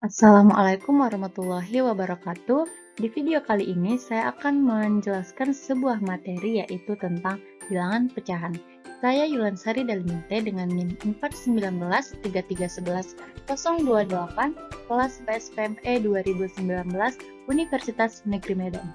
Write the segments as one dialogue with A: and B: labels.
A: Assalamualaikum warahmatullahi wabarakatuh. Di video kali ini saya akan menjelaskan sebuah materi yaitu tentang bilangan pecahan. Saya Yulansari Dalininte dengan NIM 4193311 kelas PSPME 2019 Universitas Negeri Medan.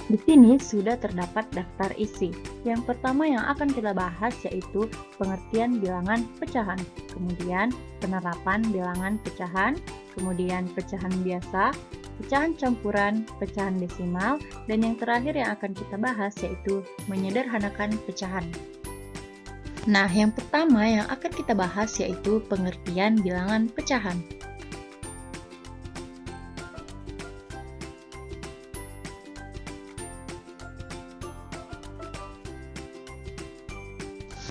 A: Di sini sudah terdapat daftar isi. Yang pertama yang akan kita bahas yaitu pengertian bilangan pecahan, kemudian penerapan bilangan pecahan, kemudian pecahan biasa, pecahan campuran, pecahan desimal, dan yang terakhir yang akan kita bahas yaitu menyederhanakan pecahan. Nah, yang pertama yang akan kita bahas yaitu pengertian bilangan pecahan.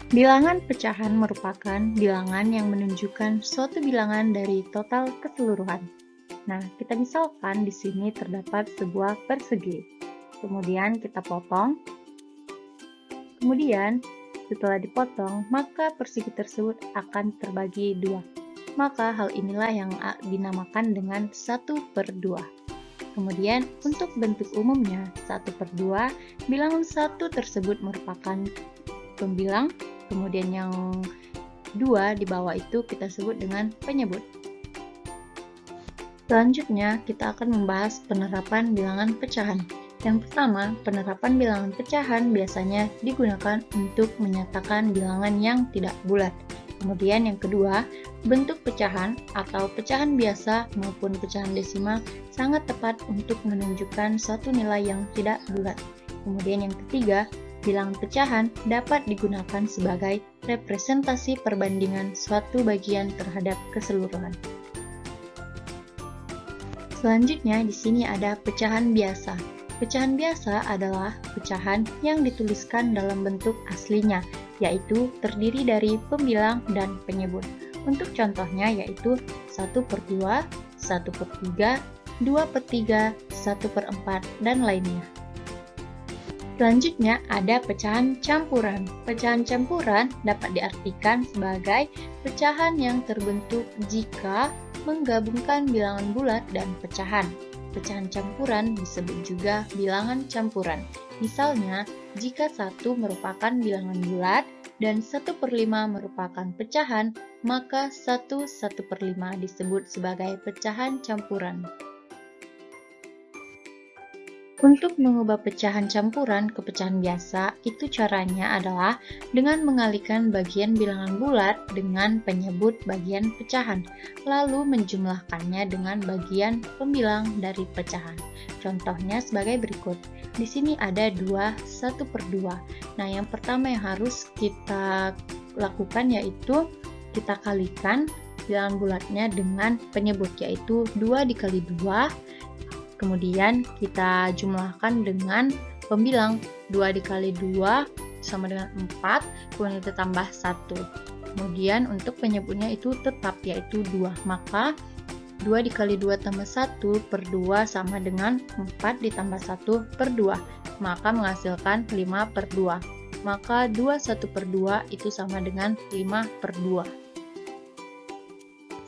A: Bilangan pecahan merupakan bilangan yang menunjukkan suatu bilangan dari total keseluruhan. Nah, kita misalkan di sini terdapat sebuah persegi. Kemudian kita potong. Kemudian, setelah dipotong, maka persegi tersebut akan terbagi dua. Maka hal inilah yang dinamakan dengan 1/2. Kemudian, untuk bentuk umumnya, 1/2, bilangan 1 tersebut merupakan pembilang. Kemudian yang 2 di bawah itu kita sebut dengan penyebut. Selanjutnya, kita akan membahas penerapan bilangan pecahan. Yang pertama, penerapan bilangan pecahan biasanya digunakan untuk menyatakan bilangan yang tidak bulat. Kemudian yang kedua, bentuk pecahan atau pecahan biasa maupun pecahan desimal sangat tepat untuk menunjukkan suatu nilai yang tidak bulat. Kemudian yang ketiga, bilangan pecahan dapat digunakan sebagai representasi perbandingan suatu bagian terhadap keseluruhan. Selanjutnya di sini ada pecahan biasa. Pecahan biasa adalah pecahan yang dituliskan dalam bentuk aslinya, yaitu terdiri dari pembilang dan penyebut. Untuk contohnya yaitu 1/2, 1/3, 2/3, 1/4, dan lainnya. Selanjutnya ada pecahan campuran. Pecahan campuran dapat diartikan sebagai pecahan yang terbentuk jika menggabungkan bilangan bulat dan pecahan. Pecahan campuran disebut juga bilangan campuran. Misalnya, jika 1 merupakan bilangan bulat dan 1/5 merupakan pecahan, maka 1/5 disebut sebagai pecahan campuran. Untuk mengubah pecahan campuran ke pecahan biasa, itu caranya adalah dengan mengalihkan bagian bilangan bulat dengan penyebut bagian pecahan, lalu menjumlahkannya dengan bagian pembilang dari pecahan. Contohnya sebagai berikut. Di sini ada 1/2. Nah, yang pertama yang harus kita lakukan yaitu kita kalikan bilangan bulatnya dengan penyebut, yaitu 2 dikali 2. Kemudian kita jumlahkan dengan pembilang 2 dikali 2 sama dengan 4, kemudian kita tambah 1. Kemudian untuk penyebutnya itu tetap yaitu 2, maka 2 dikali 2 tambah 1/2 sama dengan 4 ditambah 1/2, maka menghasilkan 5/2. Maka 1/2 itu sama dengan 5/2.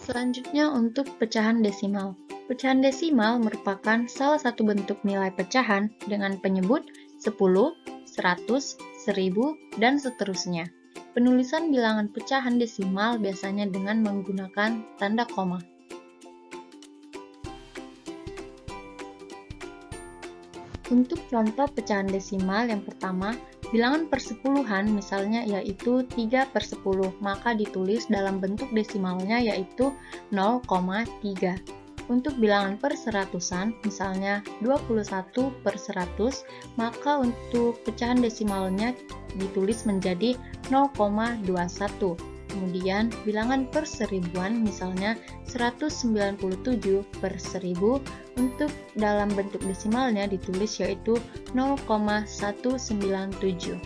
A: Selanjutnya untuk pecahan desimal. Pecahan desimal merupakan salah satu bentuk nilai pecahan dengan penyebut 10, 100, 1000, dan seterusnya. Penulisan bilangan pecahan desimal biasanya dengan menggunakan tanda koma. Untuk contoh pecahan desimal yang pertama, bilangan persepuluhan misalnya yaitu 3/10, maka ditulis dalam bentuk desimalnya yaitu 0,3. Untuk bilangan perseratusan, misalnya 21/100, maka untuk pecahan desimalnya ditulis menjadi 0,21. Kemudian bilangan perseribuan, misalnya 197/1000, untuk dalam bentuk desimalnya ditulis yaitu 0,197.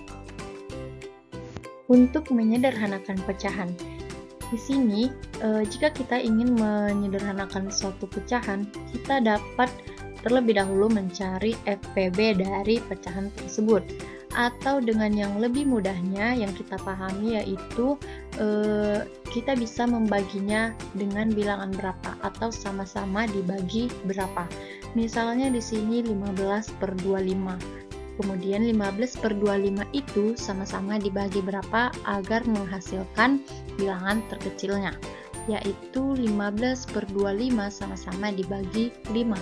A: Untuk menyederhanakan pecahan. Di sini, jika kita ingin menyederhanakan suatu pecahan, kita dapat terlebih dahulu mencari FPB dari pecahan tersebut. Atau dengan yang lebih mudahnya yang kita pahami yaitu kita bisa membaginya dengan bilangan berapa atau sama-sama dibagi berapa. Misalnya di sini 15/25. Kemudian 15/25 itu sama-sama dibagi berapa agar menghasilkan bilangan terkecilnya, yaitu 15/25 sama-sama dibagi 5.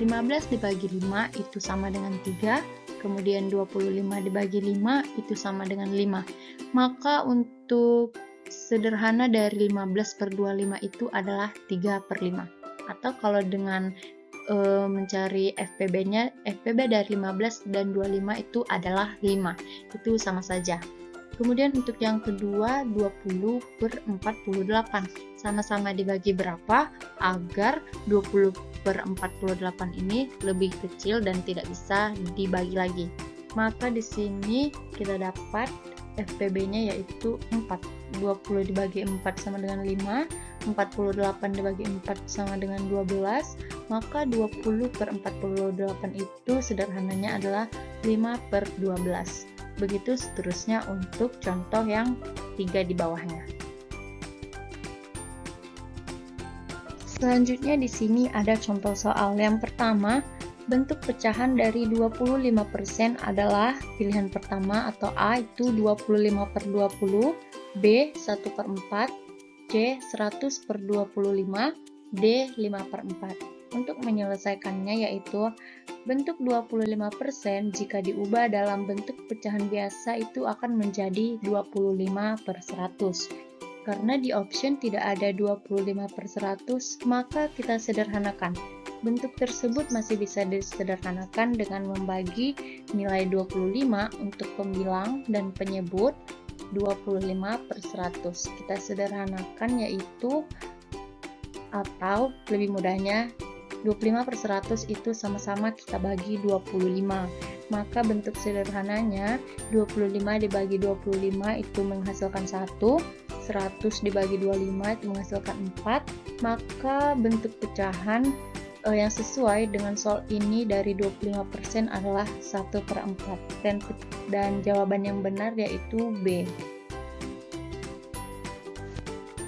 A: 15 dibagi 5 itu sama dengan 3, kemudian 25 dibagi 5 itu sama dengan 5. Maka untuk sederhana dari 15/25 itu adalah 3/5. Atau kalau dengan mencari FPB-nya, FPB dari 15 dan 25 itu adalah 5. Itu sama saja. Kemudian untuk yang kedua 20/48. Sama-sama dibagi berapa agar 20/48 ini lebih kecil dan tidak bisa dibagi lagi. Maka di sini kita dapat FPB-nya yaitu 4. 20 dibagi 4 sama dengan 5, 48 dibagi 4 sama dengan 12, maka 20/48 itu sederhananya adalah 5/12. Begitu seterusnya untuk contoh yang 3 di bawahnya. Selanjutnya di sini ada contoh soal. Yang pertama, bentuk pecahan dari 25% adalah pilihan pertama atau A itu 25/20, B 1/4, C 100/25, D 5/4. Untuk menyelesaikannya yaitu bentuk 25% jika diubah dalam bentuk pecahan biasa itu akan menjadi 25/100. Karena di option tidak ada 25/100, maka kita sederhanakan. Bentuk tersebut masih bisa disederhanakan dengan membagi nilai 25 untuk pembilang dan penyebut 25/100. Kita sederhanakan yaitu, atau lebih mudahnya 25/100 itu sama-sama kita bagi 25. Maka bentuk sederhananya 25 dibagi 25 itu menghasilkan 1, 100 dibagi 25 itu menghasilkan 4. Maka bentuk pecahan yang sesuai dengan soal ini dari 25% adalah 1/4 dan jawaban yang benar yaitu B.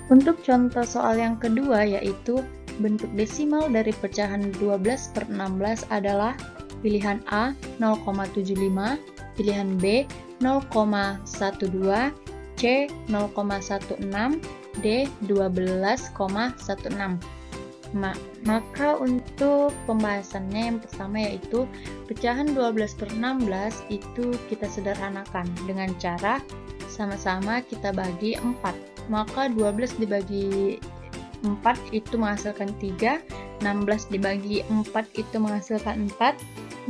A: Untuk contoh soal yang kedua yaitu bentuk desimal dari pecahan 12/16 adalah pilihan A 0,75, pilihan B 0,12, C 0,16, D 12,16. Maka untuk pembahasannya yang pertama yaitu pecahan 12/16 itu kita sederhanakan dengan cara sama-sama kita bagi 4. Maka 12 dibagi 4 itu menghasilkan 3, 16 dibagi 4 itu menghasilkan 4,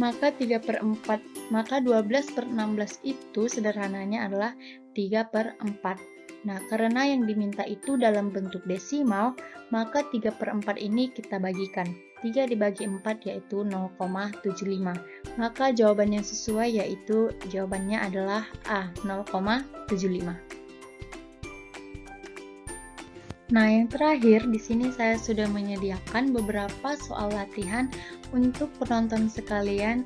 A: maka 3/4. Maka 12/16 itu sederhananya adalah 3/4. Nah, karena yang diminta itu dalam bentuk desimal, maka 3/4 ini kita bagikan. 3 dibagi 4 yaitu 0,75. Maka jawaban yang sesuai yaitu jawabannya adalah A, 0,75. Nah, yang terakhir di sini saya sudah menyediakan beberapa soal latihan untuk penonton sekalian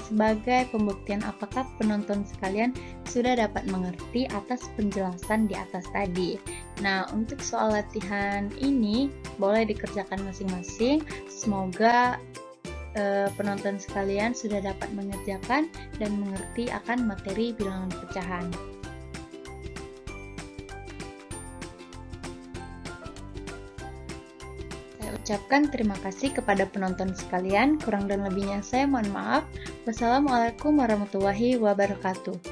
A: sebagai pembuktian apakah penonton sekalian sudah dapat mengerti atas penjelasan di atas tadi. Nah, untuk soal latihan ini boleh dikerjakan masing-masing. Semoga penonton sekalian sudah dapat mengerjakan dan mengerti akan materi bilangan pecahan. Ucapkan terima kasih kepada penonton sekalian. Kurang dan lebihnya saya mohon maaf. Wassalamualaikum warahmatullahi wabarakatuh.